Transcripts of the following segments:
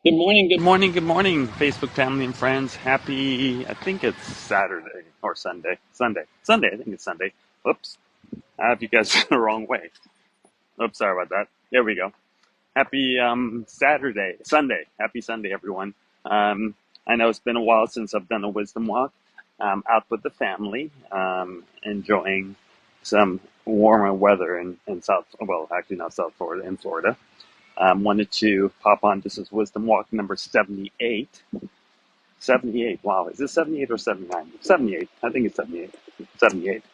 Good morning, good morning, good morning, Facebook family and friends. Happy, I think it's Saturday or Sunday. Sunday, I think it's Sunday. Oops, I have you guys the wrong way. Oops, sorry about that. There we go. Happy Sunday. Happy Sunday, everyone. I know it's been a while since I've done a wisdom walk out with the family, enjoying some warmer weather in South, well, actually not South Florida, in Florida. Wanted to pop on. This is Wisdom Walk number 78. 78. Wow. Is this 78 or 79? 78. I think it's 78. 78.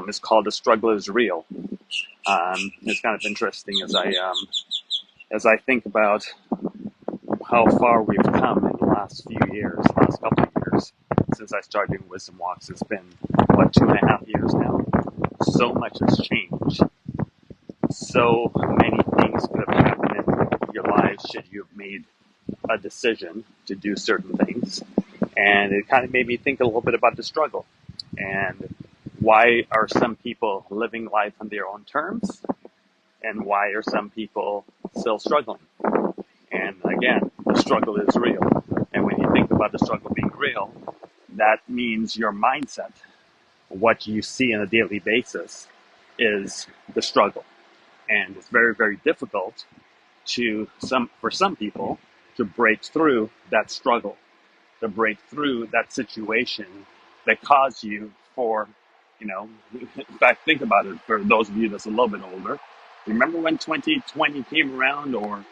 It's called The Struggle is Real. It's kind of interesting as I think about how far we've come in the last few years, last couple of years, since I started doing Wisdom Walks. It's been, what, 2.5 years now? So much has changed. So many things could have happened in your lives should you have made a decision to do certain things. And it kind of made me think a little bit about the struggle and why are some people living life on their own terms and why are some people still struggling. And again, the struggle is real. And when you think about the struggle being real, that means your mindset, what you see on a daily basis, is the struggle. And it's very, very difficult for some people to break through that struggle, to break through that situation that caused you in fact, think about it for those of you that's a little bit older. Remember when 2020 came around or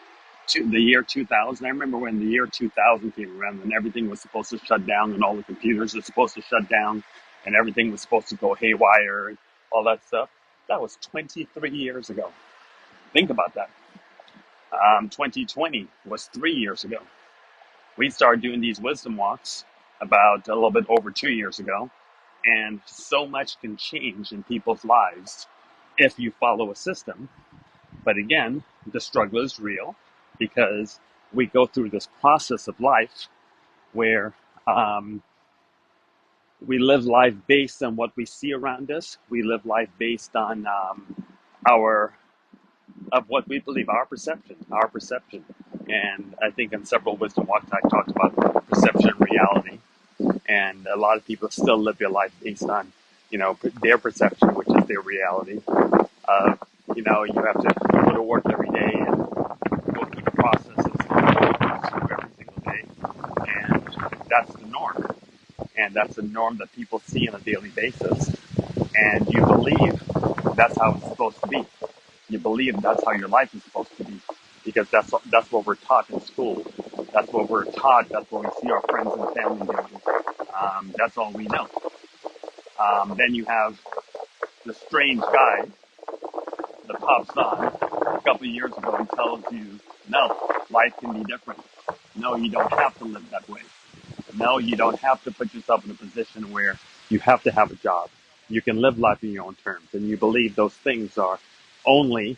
the year 2000? I remember when the year 2000 came around and everything was supposed to shut down and all the computers were supposed to shut down and everything was supposed to go haywire and all that stuff. That was 23 years ago. Think about that. 2020 was 3 years ago. We started doing these wisdom walks about a little bit over 2 years ago, and so much can change in people's lives if you follow a system. But again, the struggle is real because we go through this process of life where we live life based on what we see around us. We live life based on our of what we believe, our perception. And I think in several wisdom walks I talked about perception and reality. And a lot of people still live their life based on, their perception, which is their reality. You have to go to work every day and go through the process of every single day. And that's the norm. And that's the norm that people see on a daily basis. And you believe that's how it's supposed to be. You believe that's how your life is supposed to be because that's what we're taught in school. That's what we're taught. That's what we see our friends and family doing. That's all we know. Then you have the strange guy that pops on a couple of years ago and tells you, no, life can be different. No, you don't have to live that way. No, you don't have to put yourself in a position where you have to have a job. You can live life in your own terms. And you believe those things are only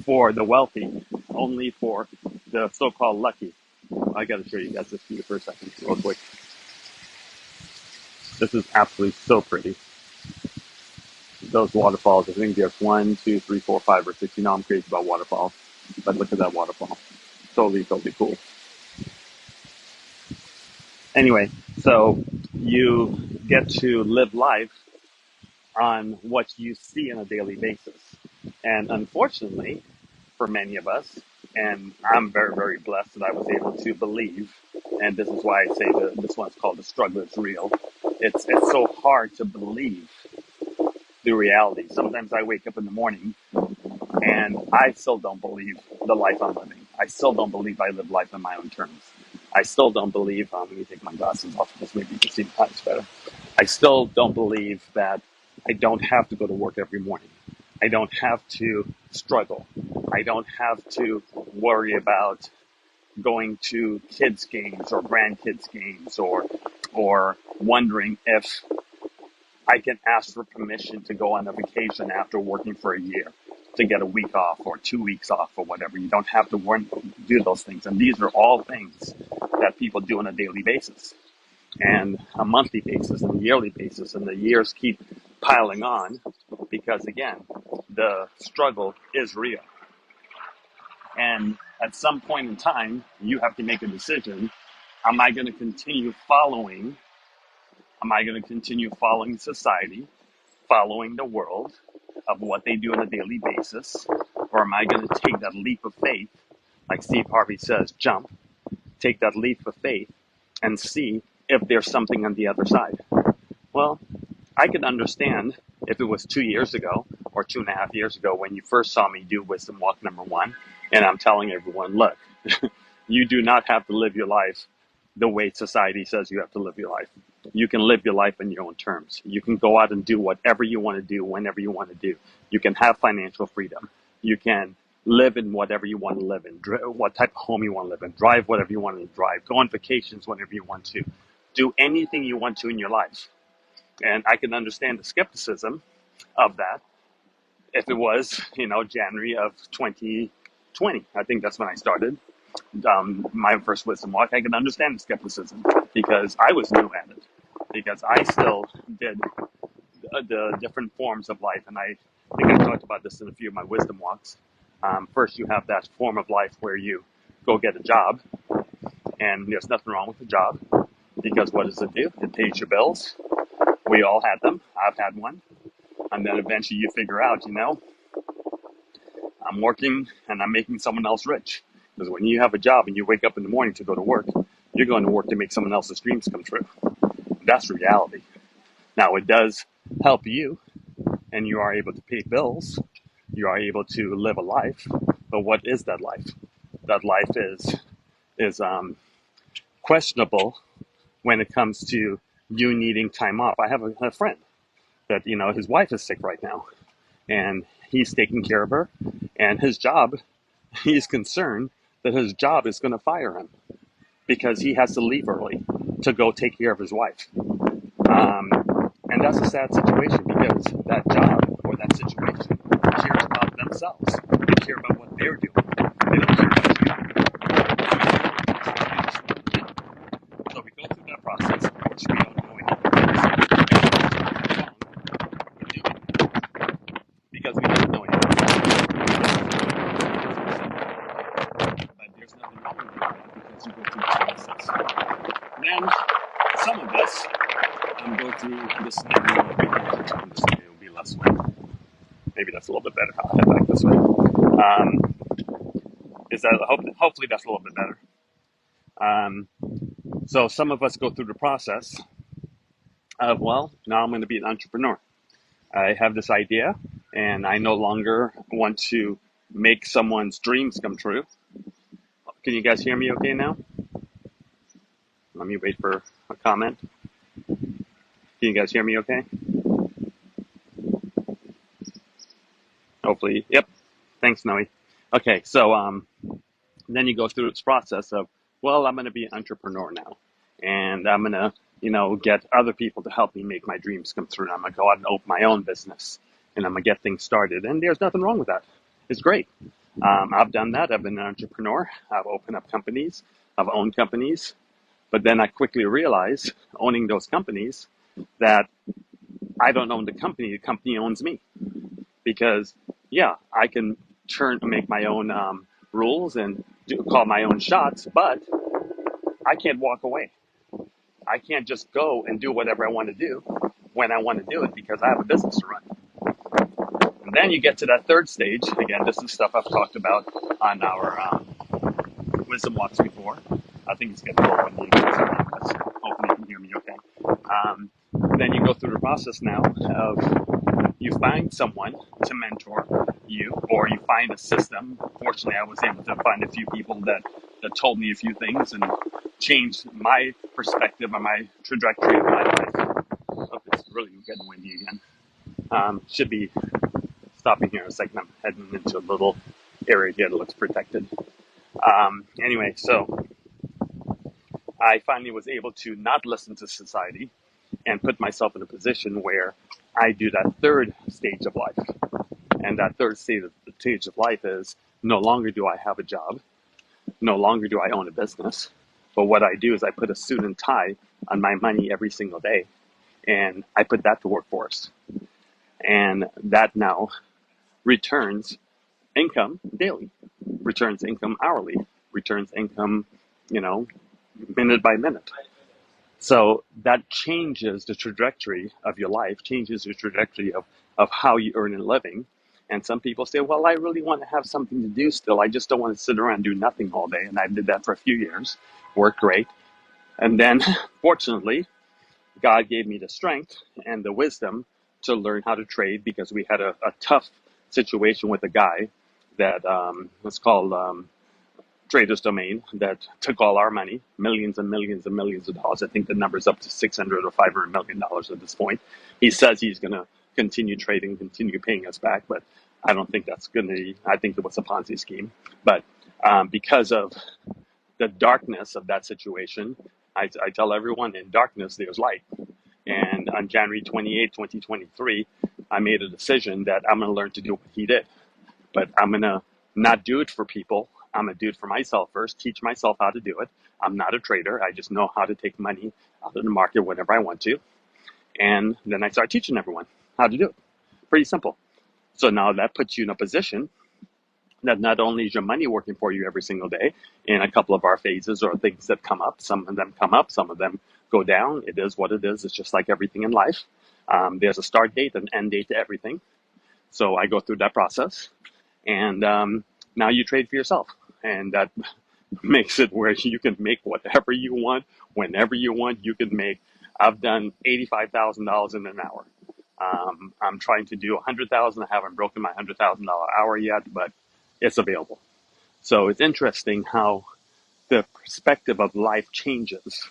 for the wealthy, only for the so-called lucky. I got to show you guys this view for a second, real quick. This is absolutely so pretty. Those waterfalls, I think there's 1, 2, 3, 4, 5, or 6. I'm crazy about waterfalls, but look at that waterfall. Totally, totally cool. Anyway, so you get to live life on what you see on a daily basis. And unfortunately, for many of us, and I'm very, very blessed that I was able to believe, and this is why I say that this one's called The Struggle is Real. It's so hard to believe the reality. Sometimes I wake up in the morning and I still don't believe the life I'm living. I still don't believe I live life on my own terms. I still don't believe, let me take my glasses off, just maybe you can see my eyes better. I still don't believe that I don't have to go to work every morning. I don't have to struggle. I don't have to worry about going to kids' games or grandkids' games or wondering if I can ask for permission to go on a vacation after working for a year to get a week off or 2 weeks off or whatever. You don't have to do those things. And these are all things that people do on a daily basis and a monthly basis and a yearly basis. And the years keep piling on because, again, the struggle is real. And At some point in time, you have to make a decision. Am I going to continue following? Am I going to continue following society, following the world of what they do on a daily basis? Or am I going to take that leap of faith, like Steve Harvey says, jump, take that leap of faith and see if there's something on the other side? Well, I could understand if it was 2 years ago or 2.5 years ago when you first saw me do Wisdom Walk #1, and I'm telling everyone, look, you do not have to live your life the way society says you have to live your life. You can live your life in your own terms. You can go out and do whatever you want to do whenever you want to do. You can have financial freedom. You can live in whatever you want to live in, what type of home you want to live in, drive whatever you want to drive, go on vacations whenever you want to, do anything you want to in your life. And I can understand the skepticism of that if it was, January of 2020. I think that's when I started my first Wisdom Walk. I can understand the skepticism because I was new at it, because I still did the different forms of life. And I think I talked about this in a few of my Wisdom Walks. First, you have that form of life where you go get a job, and there's nothing wrong with the job because what does it do? It pays your bills. We all had them. I've had one. And then eventually you figure out, I'm working and I'm making someone else rich. Because when you have a job and you wake up in the morning to go to work, you're going to work to make someone else's dreams come true. That's reality. Now, it does help you, and you are able to pay bills. You are able to live a life. But what is that life? That life is questionable when it comes to you needing time off. I have a friend that, his wife is sick right now, and he's taking care of her, and his job, he's concerned that his job is going to fire him because he has to leave early to go take care of his wife. And that's a sad situation because that job or that situation cares about themselves. They care about what they're doing. They don't care about you. So we go through that process, which we don't know anything. We do it because we don't know anything. But there's nothing wrong with that because you go through the process. Then some of us go through this. It will be less wind. Maybe that's a little bit better. I'll head back this way. Is that hopefully that's a little bit better. So some of us go through the process of, well, now I'm going to be an entrepreneur. I have this idea, and I no longer want to make someone's dreams come true. Can you guys hear me okay now? Let me wait for a comment. Can you guys hear me okay? Hopefully, yep. Thanks, Noe. Okay, so then you go through this process of, well, I'm going to be an entrepreneur now, and I'm going to, get other people to help me make my dreams come through. I'm going to go out and open my own business, and I'm going to get things started. And there's nothing wrong with that. It's great. I've done that. I've been an entrepreneur. I've opened up companies. I've owned companies. But then I quickly realized, owning those companies, that I don't own the company owns me. Because, yeah, I can make my own rules and call my own shots, but I can't walk away. I can't just go and do whatever I want to do when I want to do it because I have a business to run. And then you get to that third stage. Again, this is stuff I've talked about on our Wisdom Walks before. I think it's getting a little windy again, so hopefully you can hear me okay. Then you go through the process now of you find someone to mentor you, or you find a system. Fortunately, I was able to find a few people that told me a few things and changed my perspective on my trajectory of my life. Oh, it's really getting windy again. Should be stopping here in a second. I'm heading into a little area here that looks protected. Anyway, so I finally was able to not listen to society and put myself in a position where I do that third stage of life. And that third stage of life is no longer do I have a job, no longer do I own a business, but what I do is I put a suit and tie on my money every single day, and I put that to work for us. And that now returns income daily. returns income hourly, returns income, you know, minute by minute. So that changes the trajectory of your life, changes the trajectory of how you earn a living. And some people say, well, I really want to have something to do still. I just don't want to sit around and do nothing all day. And I did that for a few years, worked great. And then, fortunately, God gave me the strength and the wisdom to learn how to trade because we had a tough situation with a guy that was called Traders Domain that took all our money, millions and millions and millions of dollars. I think the number's up to 600 or 500 million dollars at this point. He says he's going to continue trading, continue paying us back, but I don't think that's going to be, I think it was a Ponzi scheme. But because of the darkness of that situation, I tell everyone in darkness, there's light. And on January 28, 2023, I made a decision that I'm going to learn to do what he did. But I'm going to not do it for people. I'm going to do it for myself first, teach myself how to do it. I'm not a trader. I just know how to take money out of the market whenever I want to. And then I start teaching everyone how to do it. Pretty simple. So now that puts you in a position that not only is your money working for you every single day in a couple of our phases or things that come up, some of them come up, some of them go down. It is what it is. It's just like everything in life. There's a start date and end date to everything. So I go through that process. And now you trade for yourself. And that makes it where you can make whatever you want, whenever you want. You can make, I've done $85,000 in an hour. I'm trying to do 100,000. I haven't broken my $100,000 hour yet, but it's available. So it's interesting how the perspective of life changes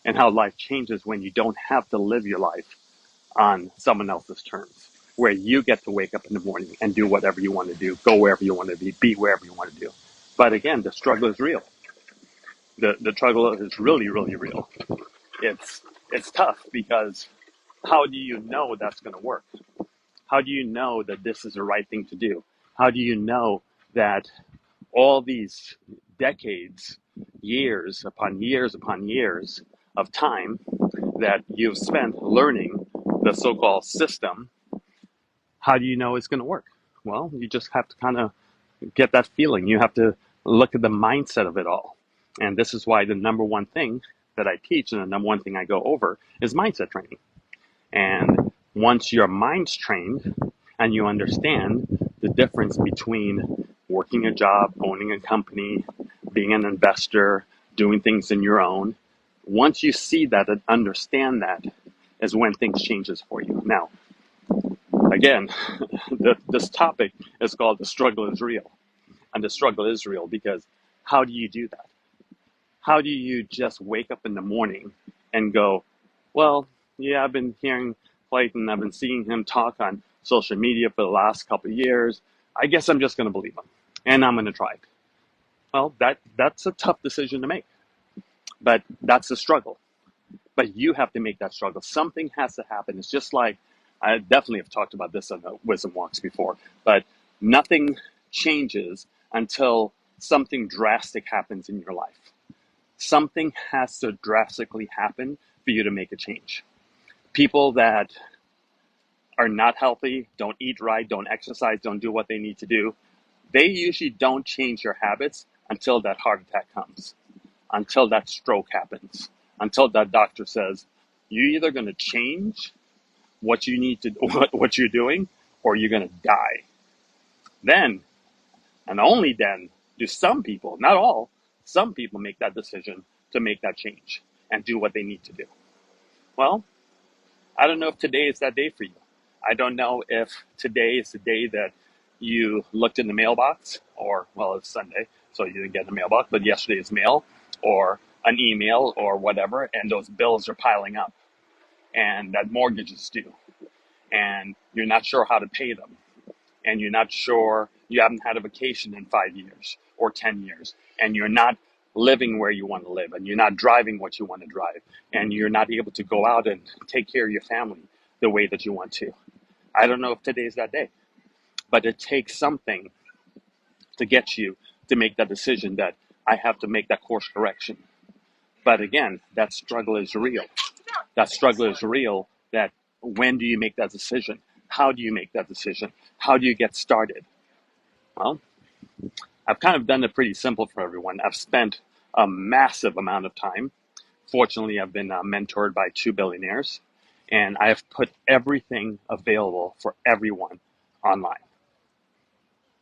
and how life changes when you don't have to live your life on someone else's terms, where you get to wake up in the morning and do whatever you want to do, go wherever you want to be wherever you want to do. But again, the struggle is real. The struggle is really, really real. It's tough because how do you know that's going to work? How do you know that this is the right thing to do? How do you know that all these decades, years upon years upon years of time that you've spent learning the so-called system, how do you know it's going to work? Well, you just have to kind of get that feeling. You have to look at the mindset of it all. And this is why the number one thing that I teach and the number one thing I go over is mindset training. And once your mind's trained and you understand the difference between working a job, owning a company, being an investor, doing things in your own, once you see that and understand that is when things changes for you. Now, again, this topic is called The Struggle is Real. And the struggle is real because how do you do that? How do you just wake up in the morning and go, well, yeah, I've been hearing Clayton, I've been seeing him talk on social media for the last couple of years. I guess I'm just going to believe him and I'm going to try it. Well, that's a tough decision to make, but that's the struggle. But you have to make that struggle. Something has to happen. It's just like, I definitely have talked about this on the Wisdom Walks before, but nothing changes until something drastic happens in your life. Something has to drastically happen for you to make a change. People that are not healthy, don't eat right, don't exercise, don't do what they need to do, they usually don't change their habits until that heart attack comes, until that stroke happens, until that doctor says, you're either going to change what you need to what you're doing or you're going to die. Then, and only then, do some people, not all, some people make that decision to make that change and do what they need to do. Well, I don't know if today is that day for you. I don't know if today is the day that you looked in the mailbox, or, well, it's Sunday, so you didn't get the mailbox, but yesterday's mail, or an email, or whatever, and those bills are piling up, and that mortgage is due, and you're not sure how to pay them, and you're not sure, you haven't had a vacation in 5 years or 10 years, and you're not living where you want to live, and you're not driving what you want to drive, and you're not able to go out and take care of your family the way that you want to. I don't know if today's that day, but it takes something to get you to make that decision that I have to make that course correction. But again, that struggle is real. That struggle is real. That when do you make that decision? How do you make that decision? How do you get started? Well, I've kind of done it pretty simple for everyone. I've spent a massive amount of time. Fortunately, I've been mentored by two billionaires, and I have put everything available for everyone online.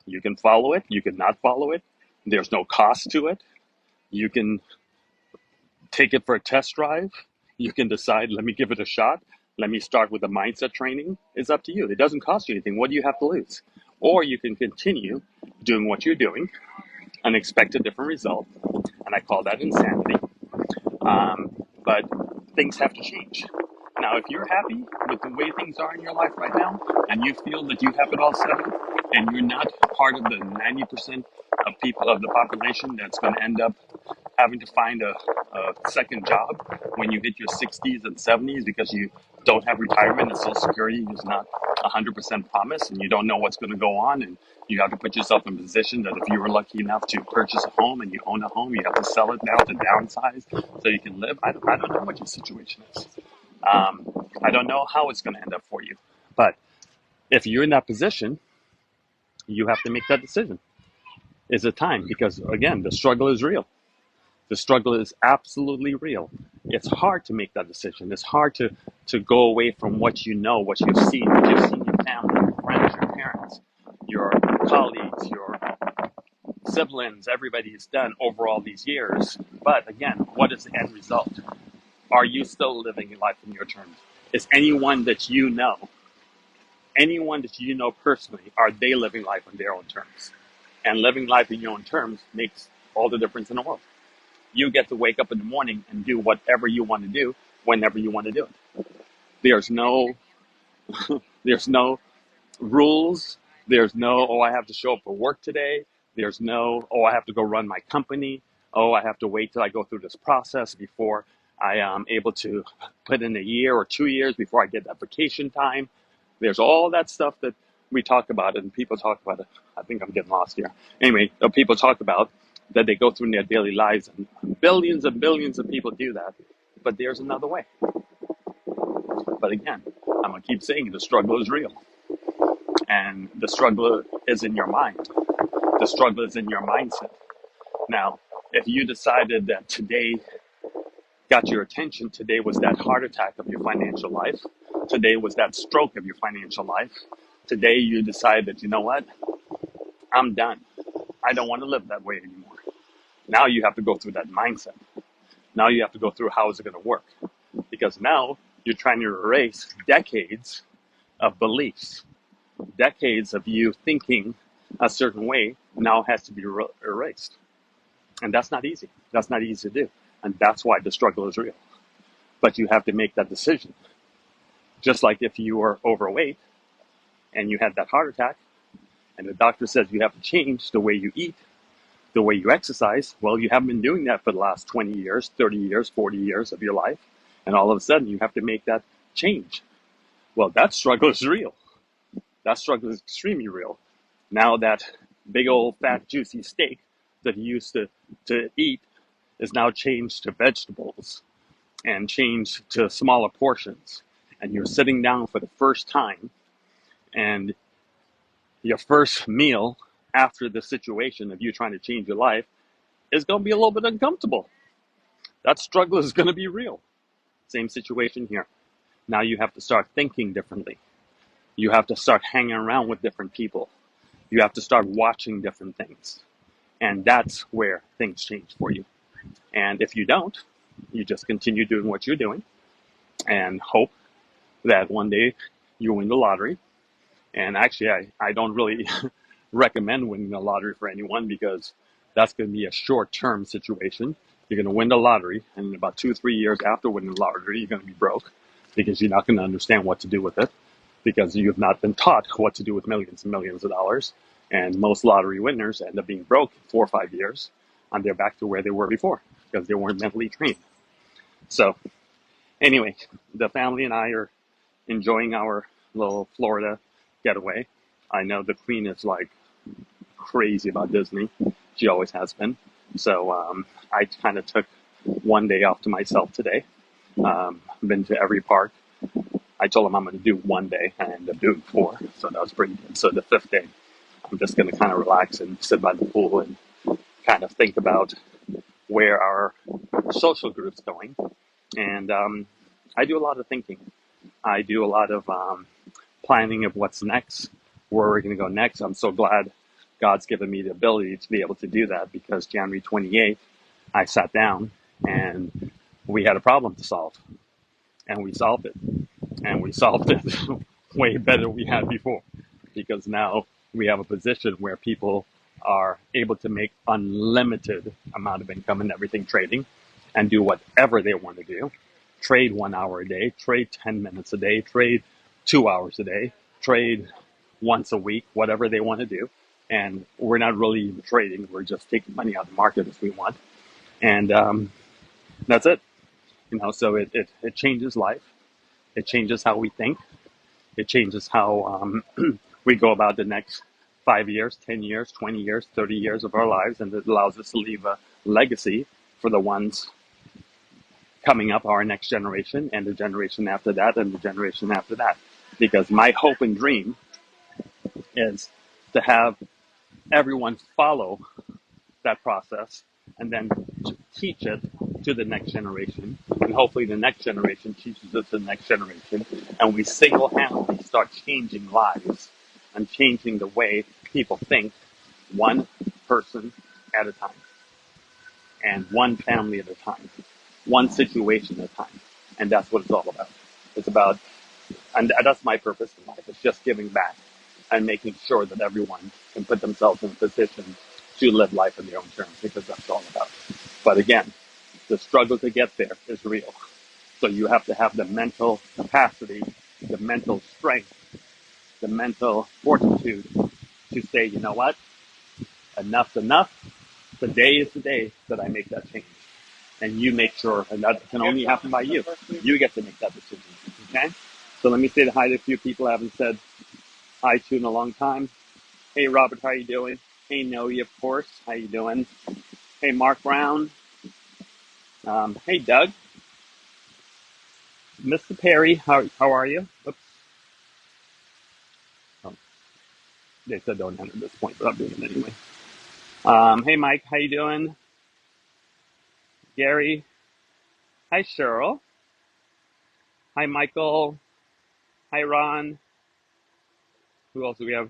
You can follow it, you can not follow it. There's no cost to it. You can take it for a test drive. You can decide, let me give it a shot. Let me start with the mindset training. It's up to you. It doesn't cost you anything. What do you have to lose? Or you can continue doing what you're doing and expect a different result. And I call that insanity. But things have to change. Now, if you're happy with the way things are in your life right now, and you feel that you have it all settled, and you're not part of the 90% of people of the population that's going to end up having to find a second job when you hit your 60s and 70s because you don't have retirement and Social Security is not 100% promised, and you don't know what's going to go on, and you have to put yourself in a position that if you were lucky enough to purchase a home and you own a home, you have to sell it now to downsize so you can live. I don't know what your situation is. I don't know how it's going to end up for you. But if you're in that position, you have to make that decision. Is it time? Because again, the struggle is real. The struggle is absolutely real. It's hard to make that decision. It's hard to go away from what you know, what you've seen your family, your friends, your parents, your colleagues, your siblings, everybody's done over all these years. But again, what is the end result? Are you still living your life on your terms? Is anyone that you know personally, are they living life on their own terms? And living life on your own terms makes all the difference in the world. You get to wake up in the morning and do whatever you want to do whenever you want to do it. There's no there's no rules. There's no, oh, I have to show up for work today. There's no, oh, I have to go run my company. Oh, I have to wait till I go through this process before I am able to put in a year or 2 years before I get that vacation time. There's all that stuff that we talk about and people talk about it. I think I'm getting lost here. Anyway, people talk about that they go through in their daily lives, and billions of people do that. But there's another way. But again, I'm going to keep saying the struggle is real. And the struggle is in your mind. The struggle is in your mindset. Now, if you decided that today got your attention, today was that heart attack of your financial life, today was that stroke of your financial life, today you decide that, you know what, I'm done. I don't want to live that way anymore. Now you have to go through that mindset. Now you have to go through how is it going to work? Because now you're trying to erase decades of beliefs. Decades of you thinking a certain way now has to be erased. And that's not easy. That's not easy to do. And that's why the struggle is real. But you have to make that decision. Just like if you are overweight and you had that heart attack and the doctor says you have to change the way you eat, the way you exercise, well, you haven't been doing that for the last 20 years, 30 years, 40 years of your life. And all of a sudden you have to make that change. Well, that struggle is real. That struggle is extremely real. Now that big old fat juicy steak that you used to eat is now changed to vegetables and changed to smaller portions. And you're sitting down for the first time, and your first meal after the situation of you trying to change your life is going to be a little bit uncomfortable. That struggle is going to be real. Same situation here. Now you have to start thinking differently. You have to start hanging around with different people. You have to start watching different things. And that's where things change for you. And if you don't, you just continue doing what you're doing and hope that one day you win the lottery. And actually, I don't really recommend winning the lottery for anyone because that's going to be a short-term situation. You're going to win the lottery, and in about 2 or 3 years after winning the lottery, you're going to be broke because you're not going to understand what to do with it because you have not been taught what to do with millions and millions of dollars. And most lottery winners end up being broke in 4 or 5 years, and they're back to where they were before because they weren't mentally trained. So anyway, the family and I are enjoying our little Florida getaway. I know the Queen is like crazy about Disney. She always has been. So I kind of took one day off to myself today. Been to every park. I told him I'm going to do one day. I ended up doing 4. So that was pretty good. So the 5th day, I'm just going to kind of relax and sit by the pool and kind of think about where our social group's going. And I do a lot of thinking. I do a lot of planning of what's next, where we're going to go next. I'm so glad God's given me the ability to be able to do that, because January 28th, I sat down and we had a problem to solve, and we solved it. And we solved it way better than we had before, because now we have a position where people are able to make unlimited amount of income and everything trading, and do whatever they want to do. Trade 1 hour a day, trade 10 minutes a day, trade 2 hours a day, trade once a week, whatever they want to do. And we're not really even trading. We're just taking money out of the market if we want. And that's it. So it changes life. It changes how we think. It changes how we go about the next 5 years, 10 years, 20 years, 30 years of our lives. And it allows us to leave a legacy for the ones coming up, our next generation, and the generation after that, and the generation after that. Because my hope and dream is to have everyone follow that process and then teach it to the next generation. And hopefully the next generation teaches it to the next generation. And we single-handedly start changing lives and changing the way people think, one person at a time, and one family at a time, one situation at a time. And that's what it's all about. It's about, and that's my purpose in life. It's just giving back and making sure that everyone can put themselves in a position to live life on their own terms, because that's all about. But again, the struggle to get there is real. So you have to have the mental capacity, the mental strength, the mental fortitude to say, you know what, enough's enough. Today is the day that I make that change. And you make sure, and that can only happen by you. You get to make that decision. Okay? So let me say hi to a few people I haven't said hi to in a long time. Hey, Robert, how you doing? Hey, Noe, of course. How you doing? Hey, Mark Brown. Hey, Doug. Mr. Perry, how are you? Oops. Oh, they said don't enter at this point, but I'm doing it anyway. Hey, Mike, how you doing? Gary. Hi, Cheryl. Hi, Michael. Hi, Ron. Who else do we have?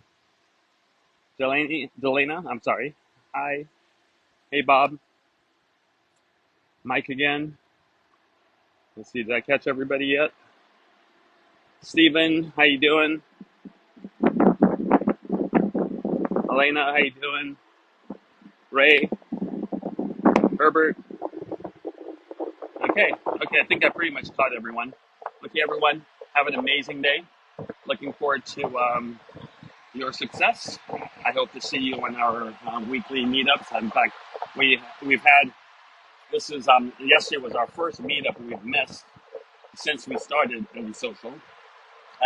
Delana, I'm sorry. Hi. Hey, Bob. Mike again. Let's see, did I catch everybody yet? Steven, how you doing? Elena, how you doing? Ray, Herbert. Okay, I think I pretty much caught everyone. Okay, everyone, have an amazing day. Looking forward to your success. I hope to see you in our weekly meetups. In fact, we've had, this is yesterday was our first meetup we've missed since we started Indie Social.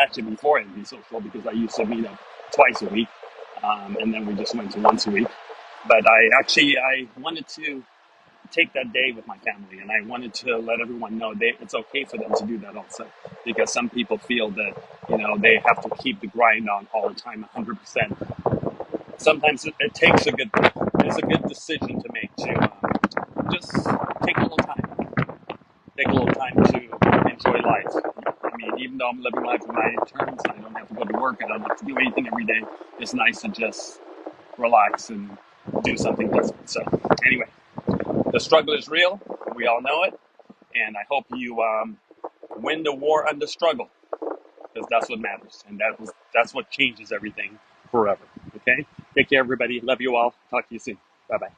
Actually, before Indie Social, because I used to meet up twice a week, and then we just went to once a week. But I wanted to take that day with my family, and I wanted to let everyone know it's okay for them to do that also, because some people feel that they have to keep the grind on all the time, 100%. Sometimes it's a good decision to make to just take a little time to enjoy life. I mean, even though I'm living life on my terms, I don't have to go to work, I don't have to do anything every day. It's nice to just relax and do something different. So anyway, the struggle is real. We all know it. And I hope you win the war under struggle, because that's what matters. And that's what changes everything forever. Okay? Take care, everybody. Love you all. Talk to you soon. Bye-bye.